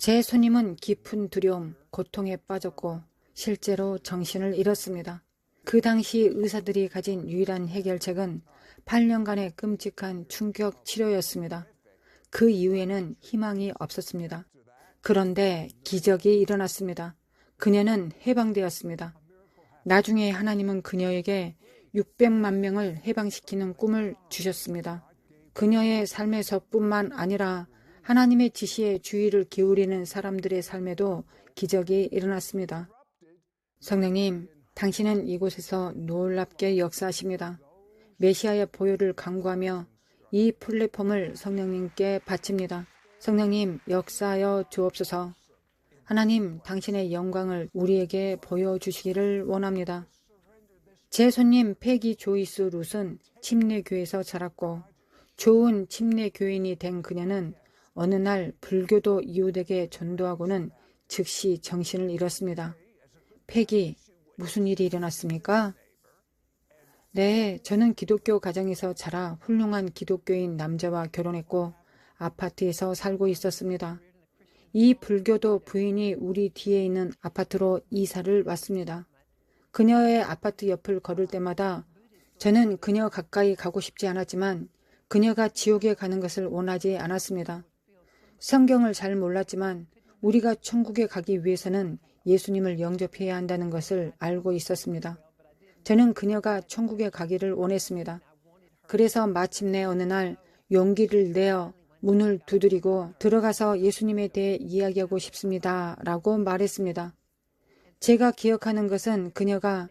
제 손님은 깊은 두려움, 고통에 빠졌고 실제로 정신을 잃었습니다. 그 당시 의사들이 가진 유일한 해결책은 8년간의 끔찍한 충격 치료였습니다. 그 이후에는 희망이 없었습니다. 그런데 기적이 일어났습니다. 그녀는 해방되었습니다. 나중에 하나님은 그녀에게 600만 명을 해방시키는 꿈을 주셨습니다. 그녀의 삶에서뿐만 아니라 하나님의 지시에 주의를 기울이는 사람들의 삶에도 기적이 일어났습니다. 성령님, 당신은 이곳에서 놀랍게 역사하십니다. 메시아의 보혈을 간구하며 이 플랫폼을 성령님께 바칩니다. 성령님, 역사하여 주옵소서. 하나님, 당신의 영광을 우리에게 보여주시기를 원합니다. 제 손님 패기 조이스 룻은 침례교회에서 자랐고 좋은 침례교인이 된 그녀는 어느 날 불교도 이웃에게 전도하고는 즉시 정신을 잃었습니다. 패기, 무슨 일이 일어났습니까? 네, 저는 기독교 가정에서 자라 훌륭한 기독교인 남자와 결혼했고 아파트에서 살고 있었습니다. 이 불교도 부인이 우리 뒤에 있는 아파트로 이사를 왔습니다. 그녀의 아파트 옆을 걸을 때마다 저는 그녀 가까이 가고 싶지 않았지만 그녀가 지옥에 가는 것을 원하지 않았습니다. 성경을 잘 몰랐지만 우리가 천국에 가기 위해서는 예수님을 영접해야 한다는 것을 알고 있었습니다. 저는 그녀가 천국에 가기를 원했습니다. 그래서 마침내 어느 날 용기를 내어 문을 두드리고 들어가서 예수님에 대해 이야기하고 싶습니다. 라고 말했습니다. 제가 기억하는 것은 그녀가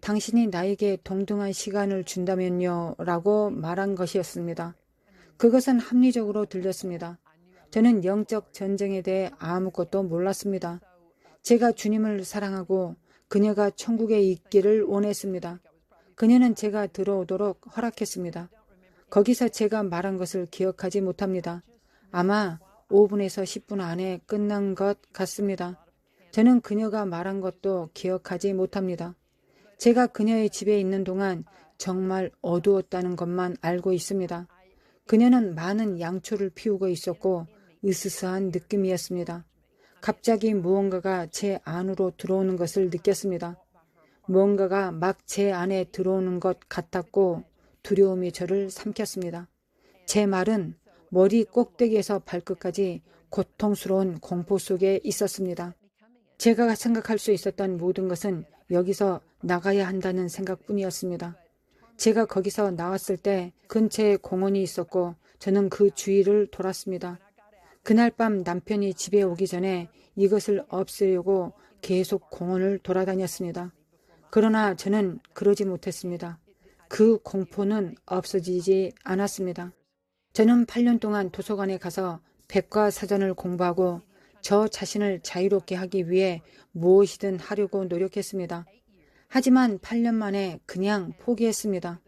당신이 나에게 동등한 시간을 준다면요 라고 말한 것이었습니다. 그것은 합리적으로 들렸습니다. 저는 영적 전쟁에 대해 아무것도 몰랐습니다. 제가 주님을 사랑하고 그녀가 천국에 있기를 원했습니다. 그녀는 제가 들어오도록 허락했습니다. 거기서 제가 말한 것을 기억하지 못합니다. 아마 5분에서 10분 안에 끝난 것 같습니다. 저는 그녀가 말한 것도 기억하지 못합니다. 제가 그녀의 집에 있는 동안 정말 어두웠다는 것만 알고 있습니다. 그녀는 많은 양초를 피우고 있었고 으스스한 느낌이었습니다. 갑자기 무언가가 제 안으로 들어오는 것을 느꼈습니다. 무언가가 막 제 안에 들어오는 것 같았고 두려움이 저를 삼켰습니다. 제 말은 머리 꼭대기에서 발끝까지 고통스러운 공포 속에 있었습니다. 제가 생각할 수 있었던 모든 것은 여기서 나가야 한다는 생각뿐이었습니다. 제가 거기서 나왔을 때 근처에 공원이 있었고 저는 그 주위를 돌았습니다. 그날 밤 남편이 집에 오기 전에 이것을 없애려고 계속 공원을 돌아다녔습니다. 그러나 저는 그러지 못했습니다. 그 공포는 없어지지 않았습니다. 저는 8년 동안 도서관에 가서 백과사전을 공부하고 저 자신을 자유롭게 하기 위해 무엇이든 하려고 노력했습니다. 하지만 8년 만에 그냥 포기했습니다.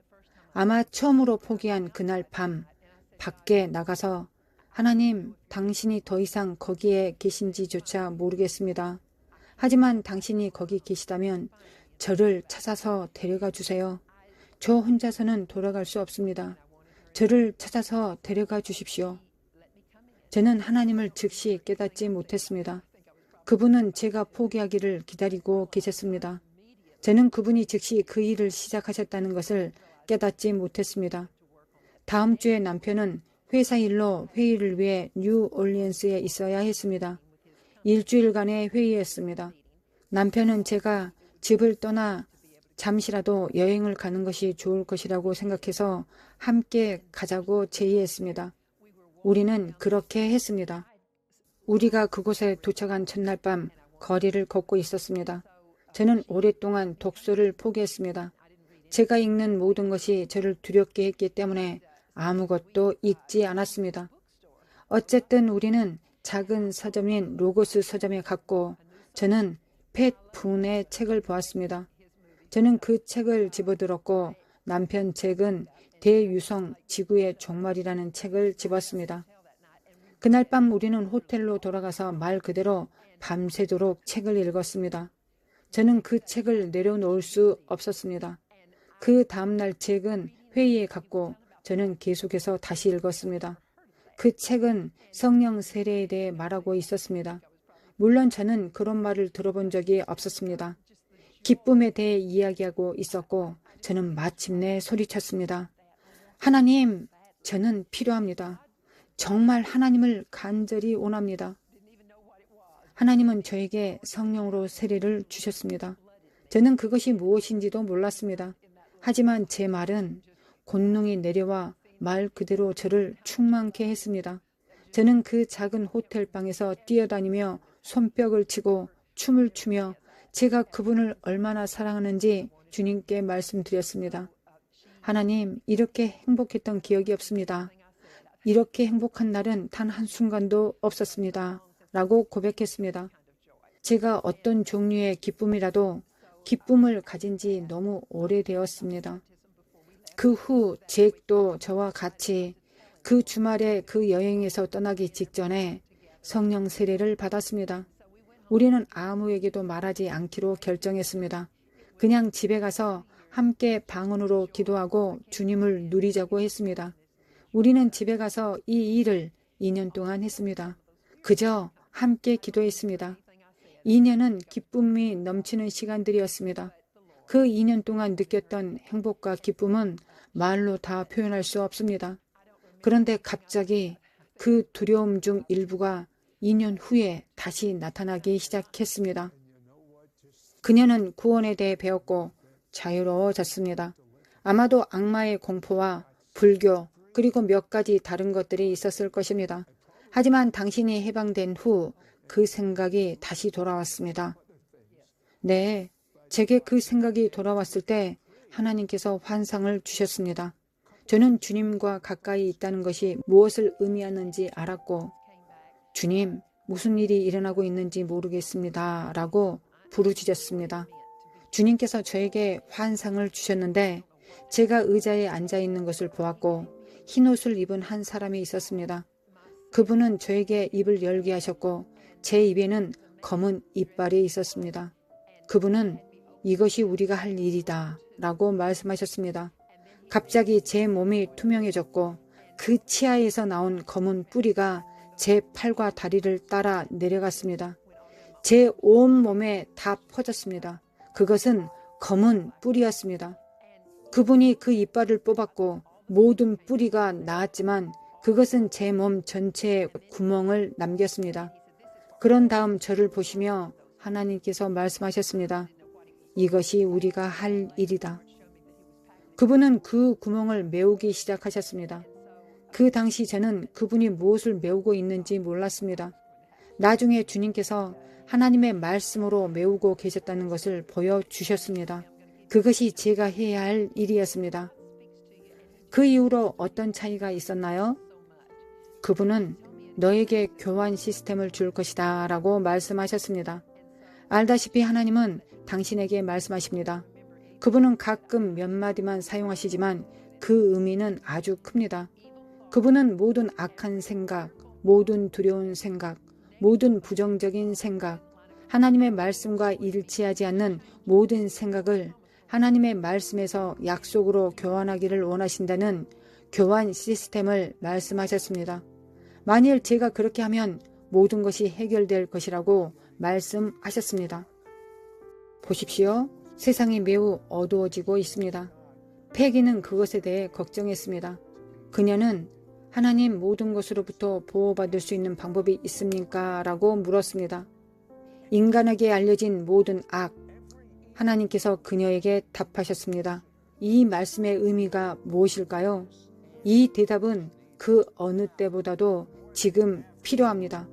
아마 처음으로 포기한 그날 밤 밖에 나가서 하나님, 당신이 더 이상 거기에 계신지조차 모르겠습니다. 하지만 당신이 거기 계시다면 저를 찾아서 데려가 주세요. 저 혼자서는 돌아갈 수 없습니다. 저를 찾아서 데려가 주십시오. 저는 하나님을 즉시 깨닫지 못했습니다. 그분은 제가 포기하기를 기다리고 계셨습니다. 저는 그분이 즉시 그 일을 시작하셨다는 것을 깨닫지 못했습니다. 다음 주에 남편은 회사 일로 회의를 위해 뉴올리언스에 있어야 했습니다. 일주일간의 회의였습니다. 남편은 제가 집을 떠나 잠시라도 여행을 가는 것이 좋을 것이라고 생각해서 함께 가자고 제의했습니다. 우리는 그렇게 했습니다. 우리가 그곳에 도착한 첫날 밤 거리를 걷고 있었습니다. 저는 오랫동안 독서를 포기했습니다. 제가 읽는 모든 것이 저를 두렵게 했기 때문에 아무것도 읽지 않았습니다. 어쨌든 우리는 작은 서점인 로고스 서점에 갔고 저는 팻 푼의 책을 보았습니다. 저는 그 책을 집어들었고 남편 책은 대유성 지구의 종말이라는 책을 집었습니다. 그날 밤 우리는 호텔로 돌아가서 말 그대로 밤새도록 책을 읽었습니다. 저는 그 책을 내려놓을 수 없었습니다. 그 다음날 책은 회의에 갔고 저는 계속해서 다시 읽었습니다. 그 책은 성령 세례에 대해 말하고 있었습니다. 물론 저는 그런 말을 들어본 적이 없었습니다. 기쁨에 대해 이야기하고 있었고 저는 마침내 소리쳤습니다. 하나님, 저는 필요합니다. 정말 하나님을 간절히 원합니다. 하나님은 저에게 성령으로 세례를 주셨습니다. 저는 그것이 무엇인지도 몰랐습니다. 하지만 제 말은 권능이 내려와 말 그대로 저를 충만케 했습니다. 저는 그 작은 호텔방에서 뛰어다니며 손뼉을 치고 춤을 추며 제가 그분을 얼마나 사랑하는지 주님께 말씀드렸습니다. 하나님, 이렇게 행복했던 기억이 없습니다. 이렇게 행복한 날은 단 한순간도 없었습니다. 라고 고백했습니다. 제가 어떤 종류의 기쁨이라도 기쁨을 가진 지 너무 오래되었습니다. 그 후 잭도 저와 같이 그 주말에 그 여행에서 떠나기 직전에 성령 세례를 받았습니다. 우리는 아무에게도 말하지 않기로 결정했습니다. 그냥 집에 가서 함께 방언으로 기도하고 주님을 누리자고 했습니다. 우리는 집에 가서 이 일을 2년 동안 했습니다. 그저 함께 기도했습니다. 2년은 기쁨이 넘치는 시간들이었습니다. 그 2년 동안 느꼈던 행복과 기쁨은 말로 다 표현할 수 없습니다. 그런데 갑자기 그 두려움 중 일부가 2년 후에 다시 나타나기 시작했습니다. 그녀는 구원에 대해 배웠고 자유로워졌습니다. 아마도 악마의 공포와 불교 그리고 몇 가지 다른 것들이 있었을 것입니다. 하지만 당신이 해방된 후 그 생각이 다시 돌아왔습니다. 네, 제게 그 생각이 돌아왔을 때 하나님께서 환상을 주셨습니다. 저는 주님과 가까이 있다는 것이 무엇을 의미하는지 알았고 주님, 무슨 일이 일어나고 있는지 모르겠습니다. 라고 부르짖었습니다. 주님께서 저에게 환상을 주셨는데 제가 의자에 앉아 있는 것을 보았고 흰 옷을 입은 한 사람이 있었습니다. 그분은 저에게 입을 열게 하셨고 제 입에는 검은 이빨이 있었습니다. 그분은 이것이 우리가 할 일이다 라고 말씀하셨습니다. 갑자기 제 몸이 투명해졌고 그 치아에서 나온 검은 뿌리가 제 팔과 다리를 따라 내려갔습니다. 제 온몸에 다 퍼졌습니다. 그것은 검은 뿌리였습니다. 그분이 그 이빨을 뽑았고 모든 뿌리가 나았지만 그것은 제 몸 전체에 구멍을 남겼습니다. 그런 다음 저를 보시며 하나님께서 말씀하셨습니다. 이것이 우리가 할 일이다. 그분은 그 구멍을 메우기 시작하셨습니다. 그 당시 저는 그분이 무엇을 메우고 있는지 몰랐습니다. 나중에 주님께서 하나님의 말씀으로 메우고 계셨다는 것을 보여주셨습니다. 그것이 제가 해야 할 일이었습니다. 그 이후로 어떤 차이가 있었나요? 그분은 너에게 교환 시스템을 줄 것이다 라고 말씀하셨습니다. 알다시피 하나님은 당신에게 말씀하십니다. 그분은 가끔 몇 마디만 사용하시지만 그 의미는 아주 큽니다. 그분은 모든 악한 생각, 모든 두려운 생각, 모든 부정적인 생각, 하나님의 말씀과 일치하지 않는 모든 생각을 하나님의 말씀에서 약속으로 교환하기를 원하신다는 교환 시스템을 말씀하셨습니다. 만일 제가 그렇게 하면 모든 것이 해결될 것이라고 말씀하셨습니다. 보십시오. 세상이 매우 어두워지고 있습니다. 패기는 그것에 대해 걱정했습니다. 그녀는 하나님 모든 것으로부터 보호받을 수 있는 방법이 있습니까? 라고 물었습니다. 인간에게 알려진 모든 악, 하나님께서 그녀에게 답하셨습니다. 이 말씀의 의미가 무엇일까요? 이 대답은 그 어느 때보다도 지금 필요합니다.